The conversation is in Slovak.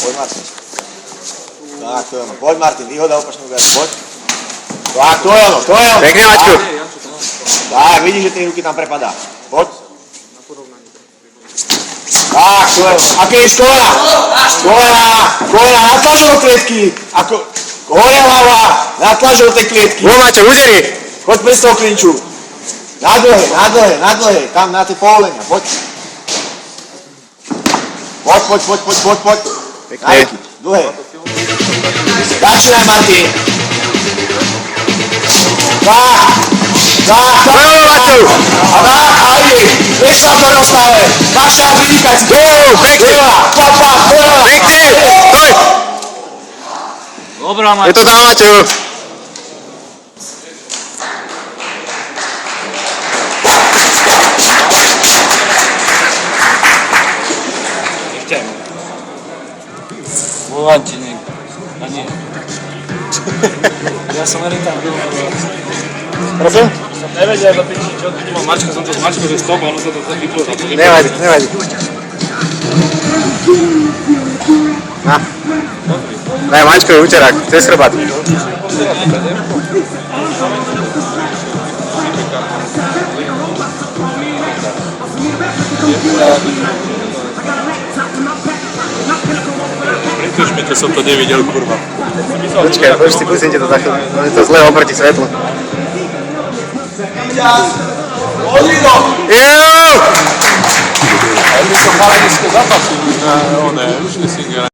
Poď Martin. Tak, to je ono. Poď Martin, výhoda opačnú gaju, poď. Tak, to je ono, to je ono. Pekne, Maťku. Tak, vidíš, že tie ruky tam prepadá. Poď. Tak, to je ono. Aké je kolena? Kolena, natlač do klietky. Hore hlava, natlač do tej klietky. Maťo, uderi. Poď bez toho klinču. Na dlhé, tam na tie povolenia, poď. Poď. Pekne. Dlhé. Začínaj, Martin. Tak. Bravo, Maťo. A ajde, vieš sa to rozstave. Začínaj vydýkať si. Pekne. Pekne, stoj. Dobrá, Maťo. Je to tam, Maťo. Volám ti niekto. A nie. Ja som len tam byl. Prosím? Som nevedel do piči, čo tu nemám mačka, som to s mačkou, že stop, a ono sa to tak vyplo. Nevadí. Na. Daj Mačkovi úterák, cez chrbát. Pretož mi to, som to nevidel, kurva. Počkaj, pustím ti to takto, je to zle oproti svetlu. Jo! Ja by som chalanické zapasy. No ne, už nesím